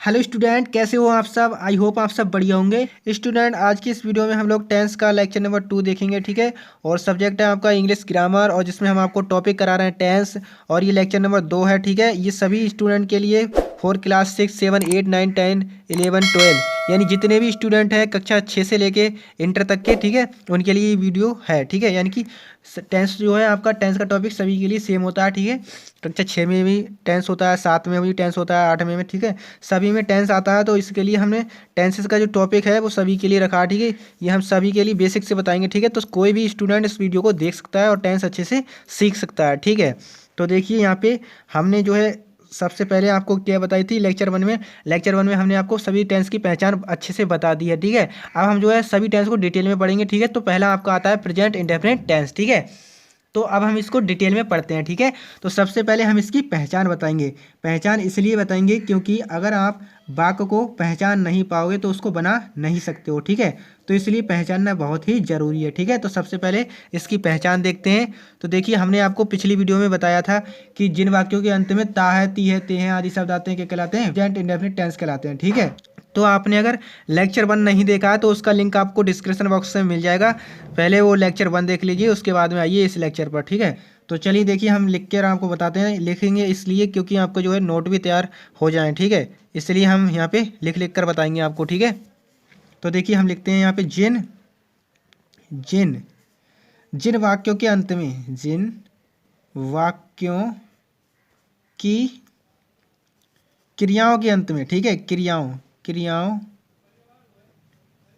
Hello student, कैसे हो आप सब। आई होप आप सब बढ़िया होंगे। स्टूडेंट, आज की इस वीडियो में हम लोग टेंस का लेक्चर नंबर 2 देखेंगे, ठीक है। और सब्जेक्ट है आपका इंग्लिश ग्रामर, और जिसमें हम आपको टॉपिक करा रहे हैं टेंस। और ये लेक्चर नंबर 2 है, ठीक है। ये सभी स्टूडेंट के लिए 4 क्लास 6, 7, 8, 9, 10, 11, 12 यानी जितने भी स्टूडेंट हैं कक्षा 6 से लेके इंटर तक के, ठीक है, उनके लिए ये वीडियो है, ठीक है। यानी कि टेंस जो है आपका, टेंस का टॉपिक सभी के लिए सेम होता है, ठीक है। कक्षा 6 में भी टेंस होता है, 7 में भी टेंस होता है, 8 में, ठीक है। सभी में टेंस आता है, तो इसके लिए हमने टेंसेस का जो टॉपिक है वो सभी के लिए रखा है, ठीक है। ये हम सभी के लिए बेसिक से बताएंगे, ठीक है। तो कोई भी स्टूडेंट इस वीडियो को देख सकता है और टेंस अच्छे से सीख सकता है, ठीक है। तो देखिए यहाँ पे हमने जो है सबसे पहले आपको क्या बताई थी लेक्चर 1 में हमने आपको सभी टेंस की पहचान अच्छे से बता दी है, ठीक है। अब हम जो है सभी टेंस को डिटेल में पढ़ेंगे, ठीक है। तो पहला आपका आता है प्रेजेंट इंडेफिनिट टेंस, ठीक है। तो अब हम इसको डिटेल में पढ़ते हैं, ठीक है। तो सबसे पहले हम इसकी पहचान बताएंगे। पहचान इसलिए बताएंगे क्योंकि अगर आप वाक्य को पहचान नहीं पाओगे तो उसको बना नहीं सकते हो, ठीक है। तो इसलिए पहचानना बहुत ही ज़रूरी है, ठीक है। तो सबसे पहले इसकी पहचान देखते हैं। तो देखिए, हमने आपको पिछली वीडियो में बताया था कि जिन वाक्यों के अंत में ता है, ती है, ते हैं आदि शब्द आते हैं, क्या कहलाते हैं? प्रेजेंट इंडेफिनिट टेंस कहलाते हैं, ठीक है। तो आपने अगर लेक्चर 1 नहीं देखा है तो उसका लिंक आपको डिस्क्रिप्शन बॉक्स में मिल जाएगा। पहले वो लेक्चर 1 देख लीजिए, उसके बाद में आइए इस लेक्चर पर, ठीक है। तो चलिए देखिए, हम लिख कर आपको बताते हैं। लिखेंगे इसलिए क्योंकि आपको जो है नोट भी तैयार हो जाए, ठीक है। इसलिए हम यहाँ पे लिख लिख कर बताएंगे आपको, ठीक है। तो देखिए, हम लिखते हैं यहाँ पे जिन जिन जिन वाक्यों के अंत में, जिन वाक्यों की क्रियाओं के अंत में, ठीक है, क्रियाओं क्रियाओं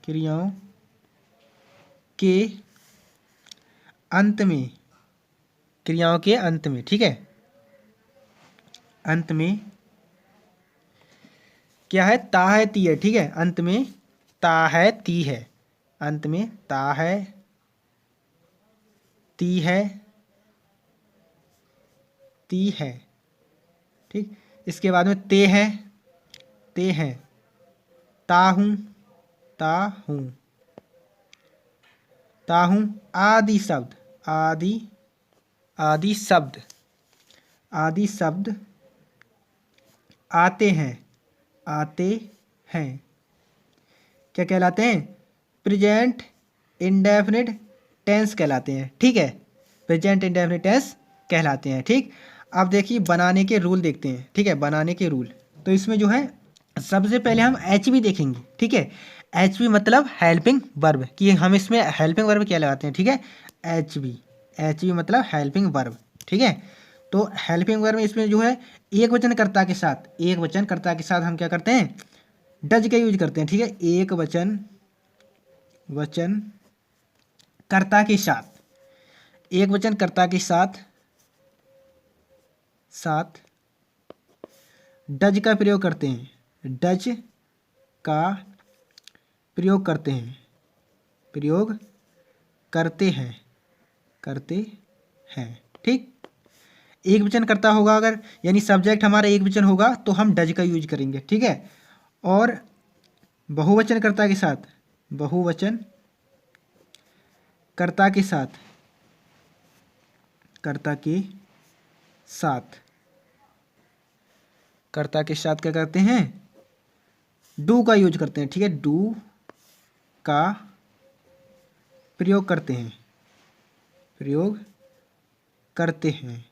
क्रियाओं के अंत में, क्रियाओं के अंत में, ठीक है, अंत में क्या है? ता है, ती है, ठीक है। अंत में ता है, ती है, अंत में ता है, ती है, ती है, ठीक। इसके बाद में ते है, ते हैं, ता हूँ, ता हूँ, ता हूँ, आदि शब्द, आदि आदि शब्द, आदि शब्द आते हैं, आते हैं, क्या कहलाते हैं? प्रेजेंट इंडेफिनिट टेंस कहलाते हैं, ठीक है। प्रेजेंट इंडेफिनिट टेंस कहलाते हैं, ठीक। अब देखिए बनाने के रूल देखते हैं, ठीक है। बनाने के रूल, तो इसमें जो है सबसे पहले हम एच बी देखेंगे, ठीक है। एच बी मतलब हेल्पिंग वर्ब, कि हम इसमें हेल्पिंग वर्ब क्या लगाते हैं, ठीक है। एच बी मतलब हेल्पिंग वर्ब, ठीक है। तो हेल्पिंग वर्ब में इसमें जो है एक वचनकर्ता के साथ, एक वचनकर्ता के साथ हम क्या करते हैं? डज का यूज करते हैं, ठीक है। एक वचन कर्ता के साथ, एक वचन कर्ता के साथ साथ डज का प्रयोग करते हैं, डज का प्रयोग करते हैं, प्रयोग करते हैं, करते हैं, ठीक। एक वचन कर्ता होगा अगर, यानी सब्जेक्ट हमारा एक वचन होगा तो हम डज का यूज करेंगे, ठीक है। और बहुवचन कर्ता के साथ, बहुवचन कर्ता के साथ, कर्ता के साथ, कर्ता के साथ क्या करते हैं? डू का यूज करते हैं, ठीक है। डू का प्रयोग करते हैं, प्रयोग करते हैं,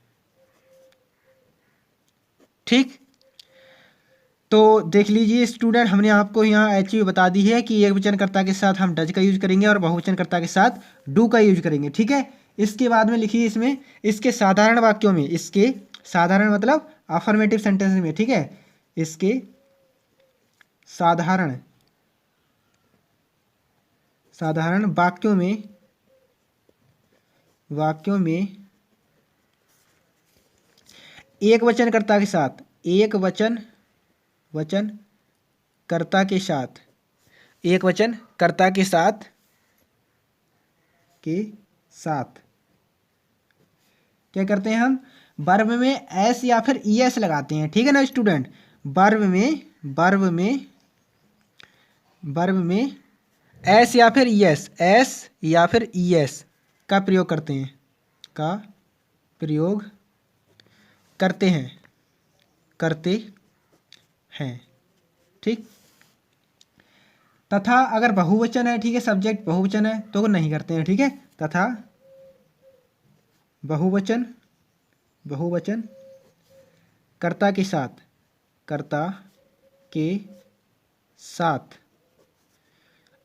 ठीक। तो देख लीजिए स्टूडेंट, हमने आपको यहाँ एच बी बता दी है कि एक वचनकर्ता के साथ हम डज का यूज करेंगे और बहुवचनकर्ता के साथ डू का यूज करेंगे, ठीक है। इसके बाद में लिखिए इसमें, इसके साधारण वाक्यों में, इसके साधारण मतलब अफर्मेटिव सेंटेंस में, ठीक है। इसके साधारण साधारण वाक्यों में, वाक्यों में एक वचनकर्ता के साथ, एक वचन कर्ता के साथ, एक वचन कर्ता के साथ, के साथ क्या करते हैं? हम वर्ब में एस या फिर ई एस लगाते हैं, ठीक है ना स्टूडेंट। वर्ब में एस या फिर ई एस, एस या फिर ई एस का प्रयोग करते हैं, का प्रयोग करते हैं, करते हैं, ठीक। तथा अगर बहुवचन है, ठीक है, सब्जेक्ट बहुवचन है तो नहीं करते हैं, ठीक है। तथा बहुवचन, बहुवचन कर्ता के साथ, कर्ता के साथ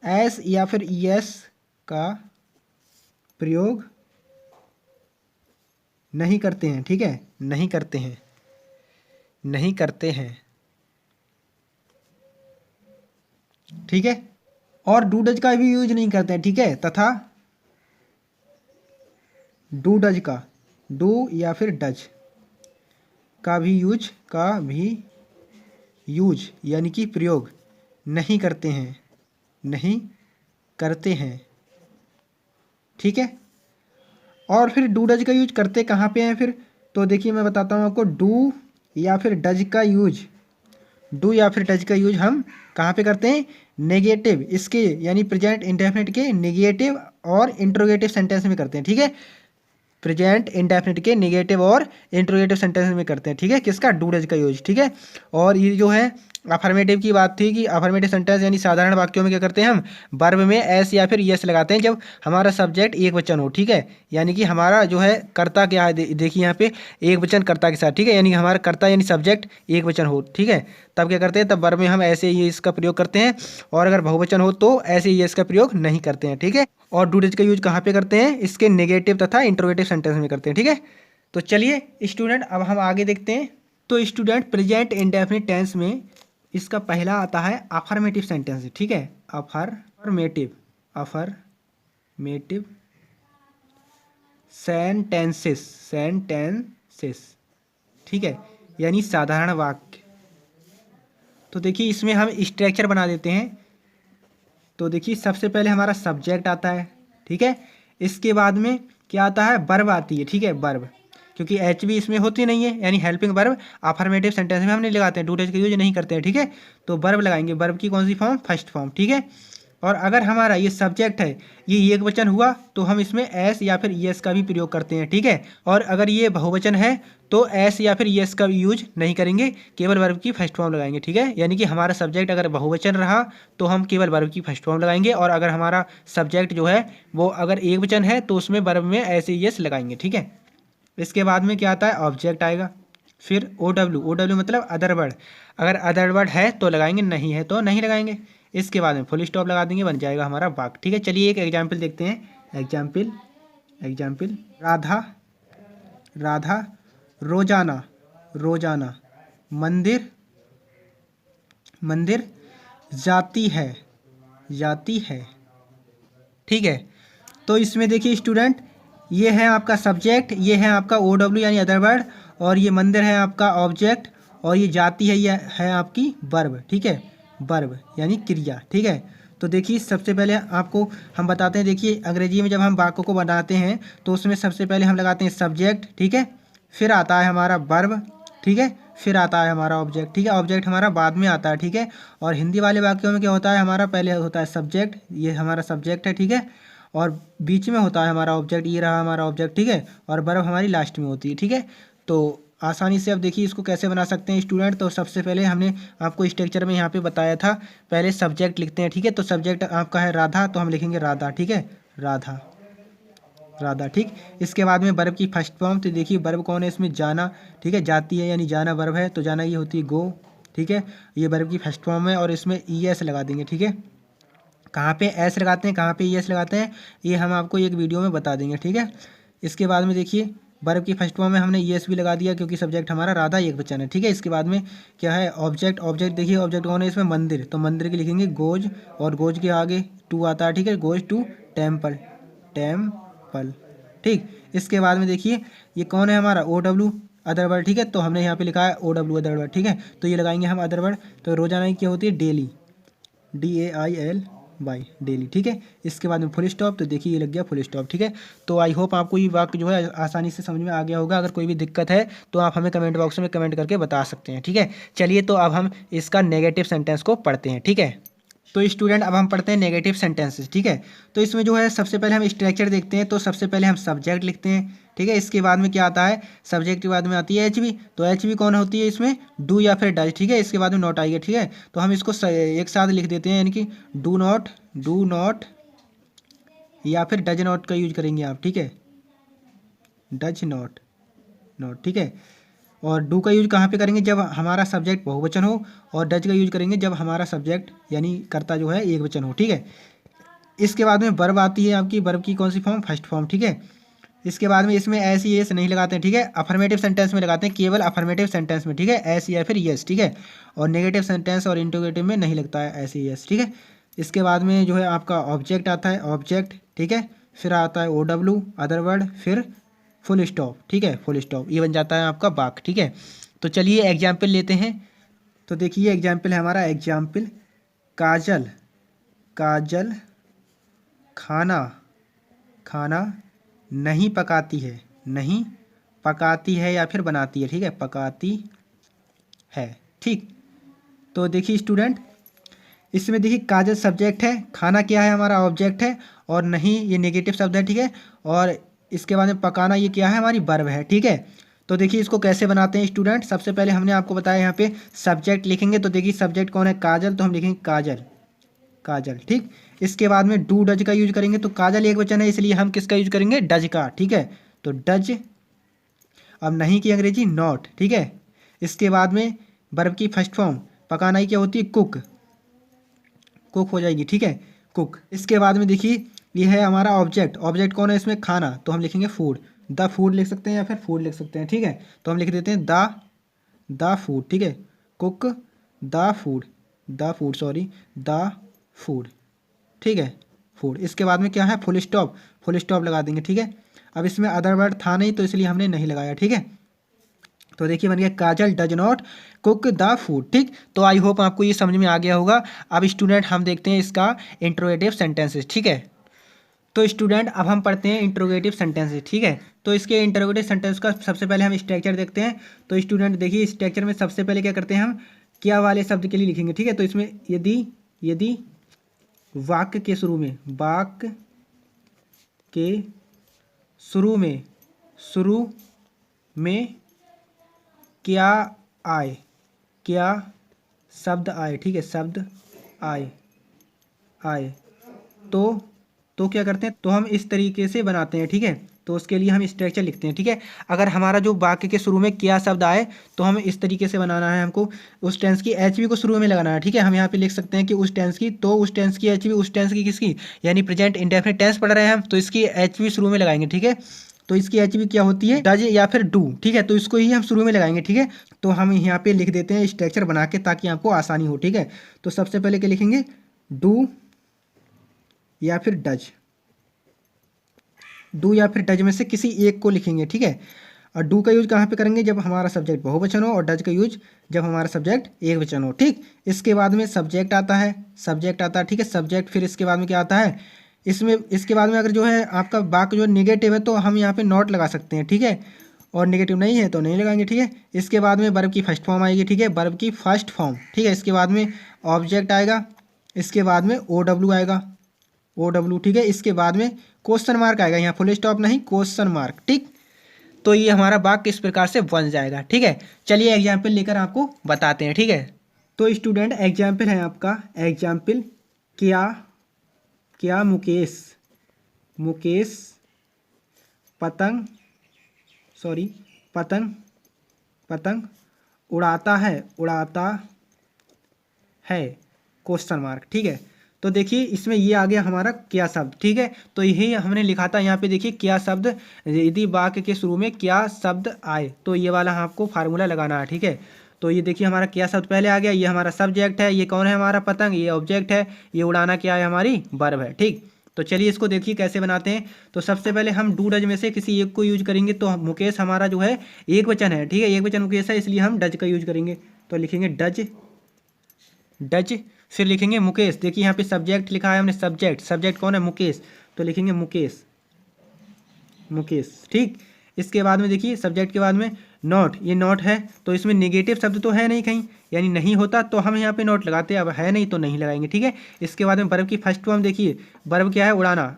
एस या फिर ईएस का प्रयोग नहीं करते हैं, ठीक है, नहीं करते हैं, नहीं करते हैं, ठीक है। और डू डज का भी यूज नहीं करते हैं, ठीक है। तथा डू डज का, डू या फिर डज का भी यूज यानी कि प्रयोग नहीं करते हैं, नहीं करते हैं, ठीक है। और फिर डू डज का यूज करते कहाँ पे हैं फिर, तो देखिए मैं बताता हूँ आपको। डू या फिर डज का यूज, डू या फिर डज का यूज हम कहाँ पे करते हैं, नेगेटिव इसके यानी प्रेजेंट इंडेफिनिट के नेगेटिव और इंट्रोगेटिव सेंटेंस में करते हैं, ठीक है। प्रेजेंट इंडेफिनिट के नेगेटिव और इंट्रोगेटिव सेंटेंस में करते हैं, ठीक है, किसका, डू डज का यूज, ठीक है। और ये जो है अफर्मेटिव की बात थी कि अफर्मेटिव सेंटेंस यानी साधारण वाक्यों में क्या करते हैं हम, वर्ब में एस या फिर यस लगाते हैं जब हमारा सब्जेक्ट एक वचन हो, ठीक है। यानी कि हमारा जो है कर्ता क्या है, देखिए यहाँ पे एक वचन कर्ता के साथ, ठीक है, यानी हमारा कर्ता यानी सब्जेक्ट एक वचन हो, ठीक है, तब क्या करते हैं, तब वर्ब में हम ऐसे ही इसका प्रयोग करते हैं। और अगर बहुवचन हो तो ऐसे ही इसका प्रयोग नहीं करते हैं, ठीक है। और डू डज का यूज कहाँ पे करते हैं, इसके नेगेटिव तथा इंट्रोगेटिव सेंटेंस में करते हैं, ठीक है। तो चलिए स्टूडेंट अब हम आगे देखते हैं। तो स्टूडेंट प्रेजेंट इंडेफिनिट टेंस में इसका पहला आता है अफर्मेटिव सेंटेंस, ठीक है, अफर्मेटिव, अफर्मेटिव सेंटेंसेस, सेंटेंसेस, ठीक है, यानी साधारण वाक्य। तो देखिए इसमें हम स्ट्रक्चर बना देते हैं। तो देखिए सबसे पहले हमारा सब्जेक्ट आता है, ठीक है, इसके बाद में क्या आता है, वर्ब आती है, ठीक है, वर्ब, क्योंकि एच भी इसमें होती नहीं है, यानी हेल्पिंग वर्ब अफर्मेटिव सेंटेंस में हम नहीं लगाते हैं, डू डज का यूज नहीं करते हैं, ठीक है। तो वर्ब लगाएंगे, वर्ब की कौन सी फॉर्म, फर्स्ट फॉर्म, ठीक है। और अगर हमारा ये सब्जेक्ट है, ये एक वचन हुआ तो हम इसमें एस या फिर ईएस का भी प्रयोग करते हैं, ठीक है। और अगर ये बहुवचन है तो एस या फिर ईएस का यूज नहीं करेंगे, केवल वर्ब की फर्स्ट फॉर्म लगाएंगे, ठीक है। यानी कि हमारा सब्जेक्ट अगर बहुवचन रहा तो हम केवल वर्ब की फर्स्ट फॉर्म लगाएंगे, और अगर हमारा सब्जेक्ट जो है वो अगर एक वचन है तो उसमें वर्ब में एस ईएस लगाएंगे, ठीक है। इसके बाद में क्या आता है, ऑब्जेक्ट आएगा, फिर ओ डब्ल्यू मतलब अदर वर्ड, अगर अदर वर्ड है तो लगाएंगे, नहीं है तो नहीं लगाएंगे। इसके बाद में फुल स्टॉप लगा देंगे, बन जाएगा हमारा वाक्य, ठीक है। चलिए एक एग्जाम्पल देखते हैं। एग्जाम्पल राधा, राधा रोजाना, रोजाना मंदिर, मंदिर जाती है, जाती है, ठीक है। तो इसमें देखिए स्टूडेंट, ये है आपका सब्जेक्ट, ये है आपका ओ डब्ल्यू यानी अदर वर्ड, और ये मंदिर है आपका ऑब्जेक्ट, और ये जाती है, ये है आपकी वर्ब, ठीक है, वर्ब यानी क्रिया, ठीक है। तो देखिए सबसे पहले आपको हम बताते हैं, देखिए अंग्रेजी में जब हम वाक्यों को बनाते हैं तो उसमें सबसे पहले हम लगाते हैं सब्जेक्ट, ठीक है, फिर आता है हमारा वर्ब, ठीक है, फिर आता है हमारा ऑब्जेक्ट, ठीक है, ऑब्जेक्ट हमारा बाद में आता है, ठीक है। और हिंदी वाले वाक्यों में क्या होता है, हमारा पहले होता है सब्जेक्ट, ये हमारा सब्जेक्ट है, ठीक है, और बीच में होता है हमारा ऑब्जेक्ट, ये रहा हमारा ऑब्जेक्ट, ठीक है, और वर्ब हमारी लास्ट में होती है, ठीक है। तो आसानी से अब देखिए इसको कैसे बना सकते हैं स्टूडेंट। तो सबसे पहले हमने आपको स्ट्रक्चर में यहाँ पे बताया था, पहले सब्जेक्ट लिखते हैं, ठीक है। तो सब्जेक्ट आपका है राधा, तो हम लिखेंगे राधा, ठीक है, राधा, राधा, ठीक। इसके बाद में वर्ब की फर्स्ट फॉर्म, तो देखिए वर्ब कौन है इसमें, जाना, ठीक है, जाती है यानी जाना वर्ब है, तो जाना ये होती है गो, ठीक है, ये वर्ब की फर्स्ट फॉर्म है, और इसमें ई एस लगा देंगे, ठीक है। कहाँ पे एस लगाते हैं, कहाँ पे ई एस लगाते हैं, ये हम आपको एक वीडियो में बता देंगे, ठीक है। इसके बाद में देखिए वर्ब की फर्स्ट फॉर्म में हमने ई एस भी लगा दिया, क्योंकि सब्जेक्ट हमारा राधा एक वचन है, ठीक है। इसके बाद में क्या है, ऑब्जेक्ट, ऑब्जेक्ट देखिए ऑब्जेक्ट कौन है इसमें, मंदिर, तो मंदिर की लिखेंगे गोज, और गोज के आगे टू आता है, ठीक है, गोज टू टेम्पल, टेम्पल, ठीक। इसके बाद में देखिए ये कौन है हमारा, ओ डब्ल्यू अदर वर्ड, ठीक है, तो हमने यहाँ पे लिखा है ओ डब्ल्यू अदर वर्ड, ठीक है, तो ये लगाएंगे हम अदर वर्ड। तो रोजाना की क्या होती है, डेली, DAIL बाई, डेली, ठीक है। इसके बाद में फुल स्टॉप, तो देखिए ये लग गया फुल स्टॉप, ठीक है। तो आई होप आपको ये वाक्य जो है आसानी से समझ में आ गया होगा। अगर कोई भी दिक्कत है तो आप हमें कमेंट बॉक्स में कमेंट करके बता सकते हैं, ठीक है। चलिए तो अब हम इसका नेगेटिव सेंटेंस को पढ़ते हैं, ठीक है। तो स्टूडेंट अब हम पढ़ते हैं नेगेटिव सेंटेंसेस, ठीक है। तो इसमें जो है सबसे पहले हम स्ट्रक्चर देखते हैं। तो सबसे पहले हम सब्जेक्ट लिखते हैं, ठीक है। इसके बाद में क्या आता है, सब्जेक्ट के बाद में आती है एच बी। तो एच बी कौन होती है इसमें, डू या फिर डज, ठीक है। इसके बाद में नॉट आई है, ठीक है। तो हम इसको एक साथ लिख देते हैं, यानी कि डू नॉट या फिर डज नॉट का यूज करेंगे आप, ठीक है। डज नॉट, ठीक है। और डू का यूज कहाँ पे करेंगे, जब हमारा सब्जेक्ट बहुवचन हो, और डज का यूज करेंगे जब हमारा सब्जेक्ट यानी कर्ता जो है एक वचन हो, ठीक है। इसके बाद में वर्ब आती है आपकी, वर्ब की कौन सी फॉर्म, फर्स्ट फॉर्म, ठीक है। इसके बाद में इसमें एस येस नहीं लगाते हैं, ठीक है। अफर्मेटिव सेंटेंस में लगाते हैं, केवल अफर्मेटिव सेंटेंस में, ठीक है, एस या फिर येस, ठीक है। और नेगेटिव सेंटेंस और इंटरोगेटिव में नहीं लगता है एस येस, ठीक है। इसके बाद में जो है आपका ऑब्जेक्ट आता है, ऑब्जेक्ट, ठीक है। फिर आता है ओ डब्ल्यू, अदर वर्ड, फिर फुल स्टॉप, ठीक है, फुल स्टॉप। ये बन जाता है आपका वाक्य, ठीक है। तो चलिए एग्जाम्पल लेते हैं। तो देखिए एग्जाम्पल है हमारा, एग्जाम्पल, काजल खाना नहीं पकाती है या फिर बनाती है, ठीक है, पकाती है, ठीक। तो देखिए स्टूडेंट, इसमें देखिए काजल सब्जेक्ट है, खाना क्या है हमारा ऑब्जेक्ट है, और नहीं ये नेगेटिव शब्द है, ठीक है। और इसके बाद में पकाना ये क्या है, हमारी वर्ब है, ठीक है। तो देखिए इसको कैसे बनाते हैं स्टूडेंट। सबसे पहले हमने आपको बताया यहाँ पे सब्जेक्ट लिखेंगे। तो देखिए सब्जेक्ट कौन है, काजल, तो हम लिखेंगे काजल, ठीक। इसके बाद में डू डज का यूज करेंगे। तो काजल एक वचन है, इसलिए हम किसका यूज करेंगे, डज का, ठीक है। तो डज, अब नहीं की अंग्रेजी नॉट, ठीक है। इसके बाद में वर्ब की फर्स्ट फॉर्म पकाना ही क्या होती है, कुक हो जाएगी, ठीक है, कुक। इसके बाद में देखिए ये है हमारा ऑब्जेक्ट कौन है इसमें, खाना, तो हम लिखेंगे फूड, द फूड लिख सकते हैं या फिर फूड लिख सकते हैं, ठीक है। तो हम लिख देते हैं द फूड, ठीक है, कुक द फूड, ठीक है, फूड। इसके बाद में क्या है, फुल स्टॉप लगा देंगे, ठीक है। अब इसमें अदर वर्ड था नहीं, तो इसलिए हमने नहीं लगाया, ठीक है। तो देखिए बन गया Kajal does not cook the food, ठीक। तो आई होप आपको ये समझ में आ गया होगा। अब स्टूडेंट हम देखते हैं इसका इंट्रोगेटिव सेंटेंसेस, ठीक है। तो स्टूडेंट अब हम पढ़ते हैं इंट्रोगेटिव सेंटेंसेस, ठीक है। तो इसके इंट्रोगेटिव सेंटेंस का सबसे पहले हम स्ट्रक्चर देखते हैं। तो स्टूडेंट देखिए स्ट्रक्चर में सबसे पहले क्या करते हैं, हम क्या वाले शब्द के लिए लिखेंगे, ठीक है। तो इसमें यदि वाक्य के शुरू में क्या शब्द आए, ठीक है, शब्द आए तो क्या करते हैं, तो हम इस तरीके से बनाते हैं, ठीक है। तो उसके लिए हम स्ट्रक्चर लिखते हैं, ठीक है। अगर हमारा जो वाक्य के शुरू में क्या शब्द आए तो हमें इस तरीके से बनाना है, हमको उस टेंस की एच बी को शुरू में लगाना है, ठीक है। हम यहाँ पे लिख सकते हैं कि उस टेंस की, तो उस टेंस की एच बी, उस टेंस की किसकी, यानी प्रेजेंट इंडेफिनिट टेंस पढ़ रहे हैं हम, तो इसकी एच बी शुरू में लगाएंगे, ठीक है। तो इसकी एच बी क्या होती है, डज या फिर डू, ठीक है। तो इसको ही हम शुरू में लगाएंगे, ठीक है। तो हम यहाँ पे लिख देते हैं स्ट्रक्चर बना के, ताकि आपको आसानी हो, ठीक है। तो सबसे पहले क्या लिखेंगे, डू या फिर डज में से किसी एक को लिखेंगे, ठीक है। और डू का यूज कहाँ पे करेंगे, जब हमारा सब्जेक्ट बहुवचन हो, और डज का यूज जब हमारा सब्जेक्ट एक वचन हो, ठीक। इसके बाद में सब्जेक्ट आता है, ठीक है, सब्जेक्ट। फिर इसके बाद में क्या आता है, इसके बाद में अगर जो है आपका वाक्य जो नेगेटिव है तो हम यहाँ पे नॉट लगा सकते हैं, ठीक है। और नेगेटिव नहीं है तो नहीं लगाएंगे, ठीक है। इसके बाद में वर्ब की फर्स्ट फॉर्म आएगी, ठीक है, वर्ब की फर्स्ट फॉर्म, ठीक है। इसके बाद में ऑब्जेक्ट आएगा, इसके बाद में ओ डब्ल्यू आएगा, ठीक है। इसके बाद में क्वेश्चन मार्क आएगा, यहाँ फुल स्टॉप नहीं, क्वेश्चन मार्क, ठीक। तो ये हमारा वाक्य इस प्रकार से बन जाएगा, ठीक है। चलिए एग्जाम्पल लेकर आपको बताते हैं, ठीक है। तो स्टूडेंट एग्जाम्पल है आपका, एग्जाम्पल, क्या मुकेश पतंग उड़ाता है क्वेश्चन मार्क, ठीक है। तो देखिए इसमें ये आ गया हमारा क्या शब्द, ठीक है। तो यही हमने लिखा था यहाँ पे, देखिए क्या शब्द, यदि वाक्य के शुरू में क्या शब्द आए, तो ये वाला आपको फार्मूला लगाना है, ठीक है। तो ये देखिए हमारा क्या शब्द पहले आ गया, ये हमारा सब्जेक्ट है, ये कौन है हमारा पतंग, ये ऑब्जेक्ट है, ये उड़ाना क्या है, हमारी वर्ब है, ठीक। तो चलिए इसको देखिए कैसे बनाते हैं। तो सबसे पहले हम डू डज में से किसी एक को यूज करेंगे। तो मुकेश हमारा जो है एक वचन है, ठीक है, एक वचन मुकेश है, इसलिए हम डज का यूज करेंगे। तो लिखेंगे डज, फिर लिखेंगे मुकेश। देखिए यहाँ पे सब्जेक्ट लिखा है हमने, सब्जेक्ट कौन है, मुकेश, तो लिखेंगे मुकेश, ठीक। इसके बाद में देखिए सब्जेक्ट के बाद में नॉट, ये नॉट है तो इसमें नेगेटिव शब्द तो है नहीं कहीं, यानी नहीं होता तो हम यहाँ पे नॉट लगाते हैं, अब है नहीं तो नहीं लगाएंगे, ठीक है। इसके बाद में वर्ब की फर्स्ट फॉर्म देखिए, वर्ब क्या है, उड़ाना,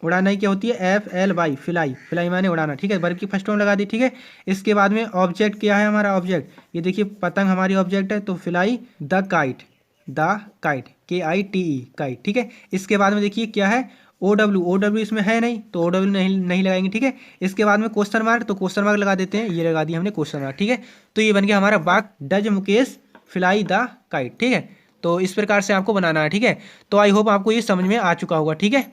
उड़ाना ही क्या होती है, FLY, फ्लाई, फ्लाई माने उड़ाना, ठीक है, वर्ब की फर्स्ट फॉर्म लगा दी, ठीक है। इसके बाद में ऑब्जेक्ट क्या है हमारा, ऑब्जेक्ट ये देखिए पतंग हमारी ऑब्जेक्ट है, तो fly the kite, the kite, KITE, kite, ठीक है। इसके बाद में देखिए क्या है, OW इसमें है नहीं तो OW नहीं लगाएंगे, ठीक है। इसके बाद में क्वेश्चन मार्क, तो क्वेश्चन मार्क लगा देते हैं, ये लगा दिया हमने क्वेश्चन मार्क, ठीक है। तो ये बन गया हमारा वाक्य, does Mukesh fly the kite, ठीक है। तो इस प्रकार से आपको बनाना है, ठीक है। तो आई होप आपको ये समझ में आ चुका होगा, ठीक है।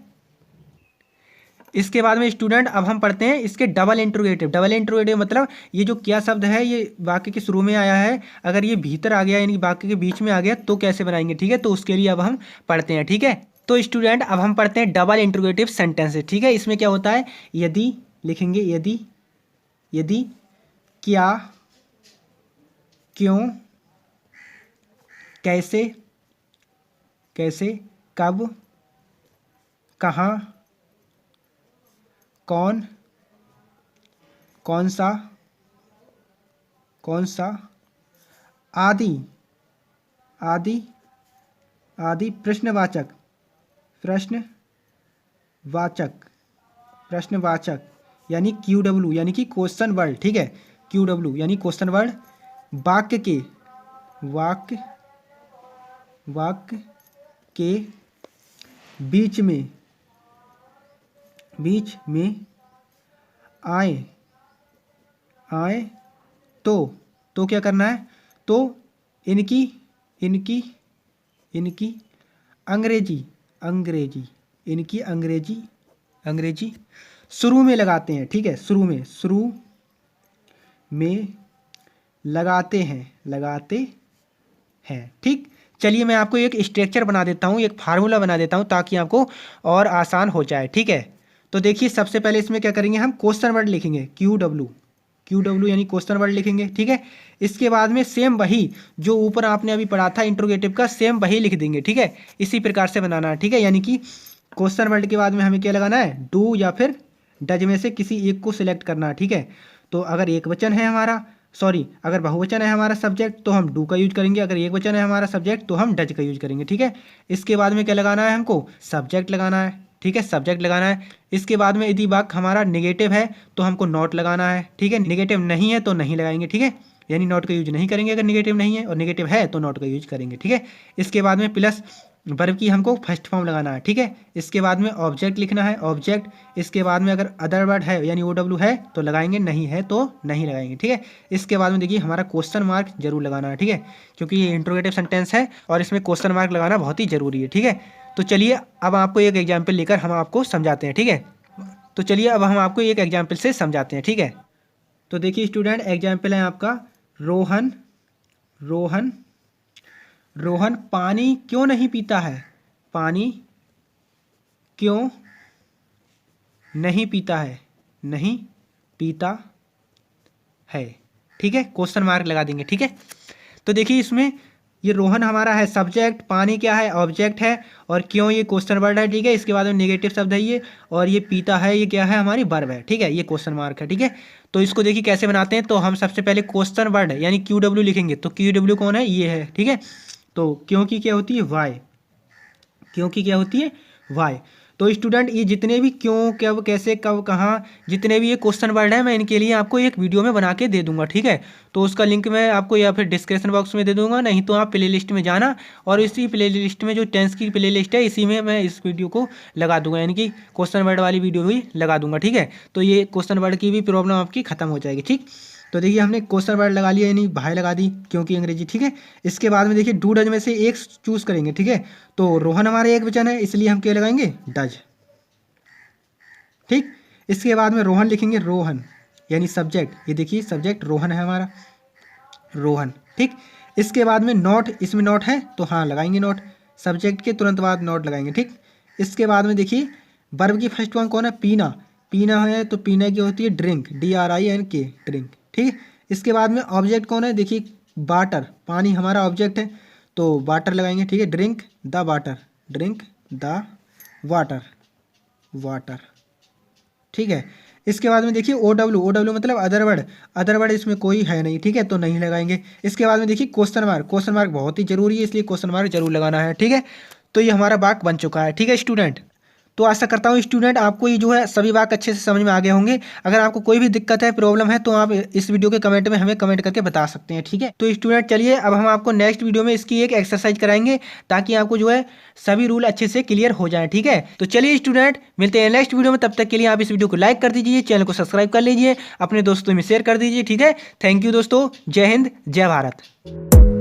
इसके बाद में स्टूडेंट अब हम पढ़ते हैं इसके डबल इंट्रोगेटिव। डबल इंट्रोगेटिव मतलब ये जो क्या शब्द है ये वाक्य के शुरू में आया है, अगर ये भीतर आ गया यानी वाक्य के बीच में आ गया तो कैसे बनाएंगे, ठीक है। तो उसके लिए अब हम पढ़ते हैं, ठीक है। तो स्टूडेंट अब हम पढ़ते हैं डबल इंट्रोगेटिव सेंटेंसेस, ठीक है। इसमें क्या होता है, यदि लिखेंगे, यदि, यदि, क्या, क्यों, कैसे, कैसे, कब, कहाँ, कौन, कौन सा, कौन सा, आदि, आदि, आदि, प्रश्नवाचक, प्रश्नवाचक, प्रश्नवाचक यानी QW यानी कि क्वेश्चन वर्ड, ठीक है। QW यानी क्वेश्चन वर्ड, वाक्य के, वाक्य, वाक्य के बीच में, बीच में आए, आए तो क्या करना है, तो इनकी, इनकी, इनकी अंग्रेजी, अंग्रेजी, इनकी अंग्रेजी, अंग्रेजी शुरू में लगाते हैं, ठीक है। शुरू में, शुरू में लगाते हैं, लगाते हैं, ठीक। चलिए मैं आपको एक स्ट्रक्चर बना देता हूँ, एक फार्मूला बना देता हूँ ताकि आपको और आसान हो जाए, ठीक है। तो देखिए सबसे पहले इसमें क्या करेंगे, हम क्वेश्चन वर्ड लिखेंगे, QW, QW यानी क्वेश्चन वर्ड लिखेंगे, ठीक है। इसके बाद में सेम वही जो ऊपर आपने अभी पढ़ा था इंट्रोगेटिव का, सेम वही लिख देंगे, ठीक है। इसी प्रकार से बनाना है, ठीक है। यानी कि क्वेश्चन वर्ड के बाद में हमें क्या लगाना है, डू या फिर डज में से किसी एक को सिलेक्ट करना है, ठीक है। तो अगर एक वचन है हमारा, सॉरी अगर बहुवचन है हमारा सब्जेक्ट तो हम डू का यूज करेंगे, अगर एक वचन है हमारा सब्जेक्ट तो हम डज का यूज करेंगे, ठीक है। इसके बाद में क्या लगाना है, हमको सब्जेक्ट लगाना है, ठीक है, सब्जेक्ट लगाना है। इसके बाद में यदि वाक्य हमारा नेगेटिव है तो हमको नॉट लगाना है, ठीक है। नेगेटिव नहीं है तो नहीं लगाएंगे, ठीक है, यानी नॉट का यूज नहीं करेंगे अगर नेगेटिव नहीं है, और नेगेटिव है तो नॉट का यूज करेंगे, ठीक है। इसके बाद में प्लस वर्ब की हमको फर्स्ट फॉर्म लगाना है, ठीक है। इसके बाद में ऑब्जेक्ट लिखना है, ऑब्जेक्ट। इसके बाद में अगर अदर वर्ड है यानी OW है तो लगाएंगे, नहीं है तो नहीं लगाएंगे, ठीक है। इसके बाद में देखिए हमारा क्वेश्चन मार्क जरूर लगाना है, ठीक है, क्योंकि ये इंट्रोगेटिव सेंटेंस है और इसमें क्वेश्चन मार्क लगाना बहुत ही जरूरी है, ठीक है। तो चलिए अब आपको एक एग्जाम्पल लेकर हम आपको समझाते हैं, ठीक है। तो चलिए अब हम आपको एक एग्जाम्पल से समझाते हैं, ठीक है। तो देखिए स्टूडेंट एग्जाम्पल है आपका, रोहन, रोहन, रोहन पानी क्यों नहीं पीता है, पानी क्यों नहीं पीता है, नहीं पीता है, ठीक है। क्वेश्चन मार्क लगा देंगे, ठीक है। तो देखिए इसमें ये रोहन हमारा है सब्जेक्ट, पानी क्या है ऑब्जेक्ट है, और क्यों ये क्वेश्चन वर्ड है, ठीक है। इसके बाद में नेगेटिव शब्द है ये, और ये पीता है ये क्या है हमारी वर्ब है, ठीक है, ये क्वेश्चन मार्क है, ठीक है। तो इसको देखिए कैसे बनाते हैं, तो हम सबसे पहले क्वेश्चन वर्ड यानी QW लिखेंगे, तो QW कौन है, ये है, ठीक है। तो क्योंकि क्या होती है, वाई, क्योंकि क्या होती है, वाई। तो स्टूडेंट ये जितने भी क्यों, कब, कैसे, कब, कहाँ, जितने भी ये क्वेश्चन वर्ड है मैं इनके लिए आपको एक वीडियो में बना के दे दूंगा, ठीक है। तो उसका लिंक मैं आपको या फिर डिस्क्रिप्शन बॉक्स में दे दूंगा, नहीं तो आप प्ले लिस्ट में जाना और इसी प्ले लिस्ट में जो टेंस की प्ले लिस्ट है इसी में मैं इस वीडियो को लगा दूंगा, यानी कि क्वेश्चन वर्ड वाली वीडियो भी लगा दूंगा, ठीक है। तो ये क्वेश्चन वर्ड की भी प्रॉब्लम आपकी खत्म हो जाएगी, ठीक। तो देखिए हमने क्वेश्चन वर्ड लगा लिया यानी भाई लगा दी क्योंकि अंग्रेजी, ठीक है। इसके बाद में देखिए डू डज में से एक चूज करेंगे, ठीक है। तो रोहन हमारा एक वचन है इसलिए हम क्या लगाएंगे, डज, ठीक। इसके बाद में रोहन लिखेंगे, रोहन यानी सब्जेक्ट, ये देखिए सब्जेक्ट रोहन है हमारा, रोहन, ठीक। इसके बाद में नॉट, इसमें नॉट है तो हाँ लगाएंगे नॉट, सब्जेक्ट के तुरंत बाद नॉट लगाएंगे, ठीक। इसके बाद में देखिए वर्ब की फर्स्ट फॉर्म कौन है, पीना, पीना है तो पीना की होती है ड्रिंक, DRINK, ड्रिंक, ठीक है। इसके बाद में ऑब्जेक्ट कौन है, देखिए वाटर, पानी हमारा ऑब्जेक्ट है तो वाटर लगाएंगे, ठीक है। Drink the water, drink the water, water, ठीक है। इसके बाद में देखिए ओ डब्ल्यू मतलब अदर वर्ड इसमें कोई है नहीं, ठीक है, तो नहीं लगाएंगे। इसके बाद में देखिए क्वेश्चन मार्क बहुत ही जरूरी है, इसलिए क्वेश्चन मार्क जरूर लगाना है, ठीक है। तो ये हमारा वाक्य बन चुका है, ठीक है स्टूडेंट। तो आशा करता हूँ स्टूडेंट आपको ये जो है सभी वाक्य अच्छे से समझ में आ गए होंगे। अगर आपको कोई भी दिक्कत है, प्रॉब्लम है, तो आप इस वीडियो के कमेंट में हमें कमेंट करके बता सकते हैं, ठीक है। तो स्टूडेंट चलिए अब हम आपको नेक्स्ट वीडियो में इसकी एक एक्सरसाइज कराएंगे, ताकि आपको जो है सभी रूल अच्छे से क्लियर हो जाए, ठीक है। तो चलिए स्टूडेंट मिलते हैं नेक्स्ट वीडियो में, तब तक के लिए आप इस वीडियो को लाइक कर दीजिए, चैनल को सब्सक्राइब कर लीजिए, अपने दोस्तों में शेयर कर दीजिए, ठीक है। थैंक यू दोस्तों, जय हिंद जय भारत।